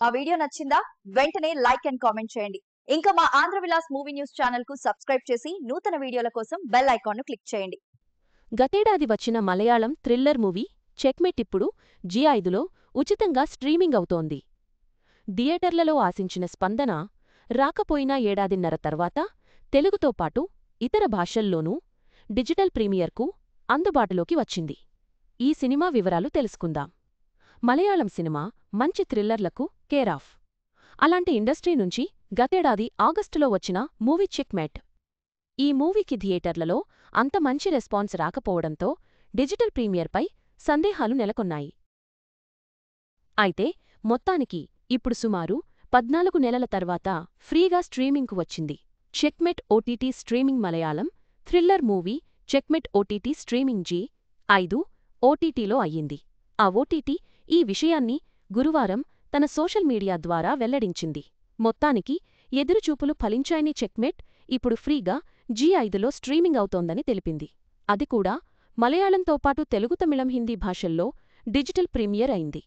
ఆ వీడియో నచ్చిందా? వెంటనే లైక్ అండ్ కామెంట్ చేయండి. ఇంకా మా Andhra Vilas movie news channel కు సబ్స్క్రైబ్ చేసి నూతన వీడియోల కోసం బెల్ ఐకాన్ ను క్లిక్ చేయండి. గతేడాది వచ్చిన మలయాళం థ్రిల్లర్ మూవీ చెక్మేట్ ఇప్పుడు జీ5లో ఉచితంగా స్ట్రీమింగ్ అవుతోంది. థియేటర్లలో ఆశించిన స్పందన రాకపోయినా ఏడాదిన్నర తర్వాత తెలుగుతో పాటు ఇతర భాషల్లోనూ డిజిటల్ ప్రీమియర్కు అందుబాటులోకి వచ్చింది. ఈ సినిమా వివరాలు తెలుసుకుందాం. మలయాళం సినిమా మంచి థ్రిల్లర్లకు కేరాఫ్. అలాంటి ఇండస్ట్రీ నుంచి గతేడాది ఆగస్టులో వచ్చిన మూవీ చెక్మేట్. ఈ మూవీకి థియేటర్లలో అంత మంచి రెస్పాన్స్ రాకపోవడంతో డిజిటల్ ప్రీమియర్పై సందేహాలు నెలకొన్నాయి. అయితే మొత్తానికి ఇప్పుడు సుమారు 14 నెలల తర్వాత ఫ్రీగా స్ట్రీమింగ్కు వచ్చింది. Checkmate OTT streaming Malayalam thriller movie Checkmate OTT streaming Zee5 ఓటీటీలో అయ్యింది. ఆ ఓటీటీ ఈ విషయాన్ని గురువారం తన సోషల్ మీడియా ద్వారా వెల్లడించింది. మొత్తానికి ఎదురుచూపులు ఫలించాయని చెక్మేట్ ఇప్పుడు ఫ్రీగా జీ5లో స్ట్రీమింగ్ అవుతోందని తెలిపింది. అది కూడా మలయాళంతో పాటు తెలుగు, తమిళం, హిందీ భాషల్లో డిజిటల్ ప్రీమియర్ అయింది.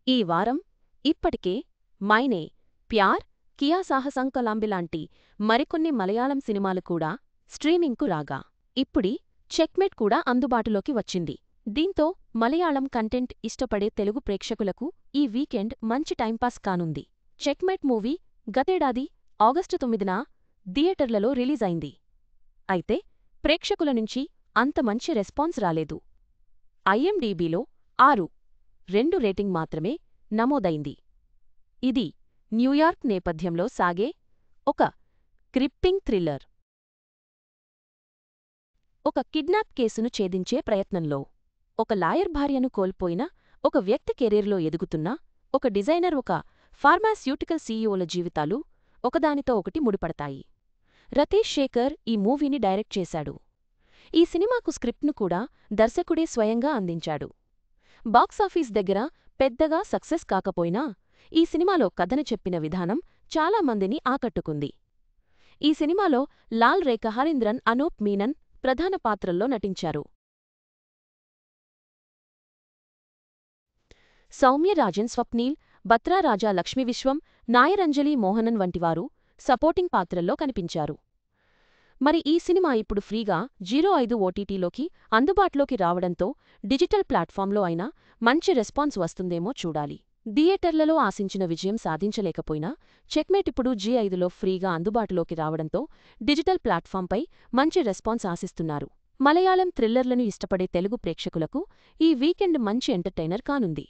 ఈ వారం ఇప్పటికే మైనే, ప్యార్ కియా సాహసంకలాంబిలాంటి మరికొన్ని మలయాళం సినిమాలు కూడా స్ట్రీమింగ్కు రాగా ఇప్పుడీ చెక్మేట్ కూడా అందుబాటులోకి వచ్చింది. దీంతో మలయాళం కంటెంట్ ఇష్టపడే తెలుగు ప్రేక్షకులకు ఈ వీకెండ్ మంచి టైంపాస్ కానుంది. చెక్మేట్ మూవీ గతేడాది ఆగస్టు 9న థియేటర్లలో రిలీజ్ అయింది. అయితే ప్రేక్షకుల నుంచి అంత మంచి రెస్పాన్స్ రాలేదు. ఐఎండీబీలో 6.2 రేటింగ్ మాత్రమే నమోదైంది. ఇది న్యూయార్క్ నేపథ్యంలో సాగే ఒక గ్రిప్పింగ్ థ్రిల్లర్. ఒక కిడ్నాప్ కేసును ఛేదించే ప్రయత్నంలో ఒక లాయర్ భార్యను కోల్పోయిన ఒక వ్యక్తి కెరీర్లో ఎదుగుతున్న ఒక డిజైనర్, ఒక ఫార్మాస్యూటికల్ సీఈఓల జీవితాలు ఒకదానితో ఒకటి ముడిపడతాయి. రతీష్ శేఖర్ ఈ మూవీని డైరెక్ట్ చేశాడు. ఈ సినిమాకు స్క్రిప్ట్ను కూడా దర్శకుడే స్వయంగా అందించాడు. బాక్సాఫీస్ దగ్గర పెద్దగా సక్సెస్ కాకపోయినా ఈ సినిమాలో కథను చెప్పిన విధానం చాలా మందిని ఆకట్టుకుంది. ఈ సినిమాలో లాల్ రేఖ, హరీంద్రన్, అనూప్ మీనన్ ప్రధాన పాత్రల్లో నటించారు. సౌమ్య రాజన్, స్వప్నీల్, బత్రా రాజా, లక్ష్మీ విశ్వం, నాయరంజలి మోహనన్ వంటివారు సపోర్టింగ్ పాత్రల్లో కనిపించారు. మరి ఈ సినిమా ఇప్పుడు ఫ్రీగా జీ5 ఓటీటీలోకి అందుబాటులోకి రావడంతో డిజిటల్ ప్లాట్ఫామ్లో అయినా మంచి రెస్పాన్స్ వస్తుందేమో చూడాలి. థియేటర్లలో ఆశించిన విజయం సాధించలేకపోయినా చెక్మేట్ ఇప్పుడు జీ5లో ఫ్రీగా అందుబాటులోకి రావడంతో డిజిటల్ ప్లాట్ఫాంపై మంచి రెస్పాన్స్ ఆశిస్తున్నారు. మలయాళం థ్రిల్లర్లను ఇష్టపడే తెలుగు ప్రేక్షకులకు ఈ వీకెండ్ మంచి ఎంటర్టైనర్ కానుంది.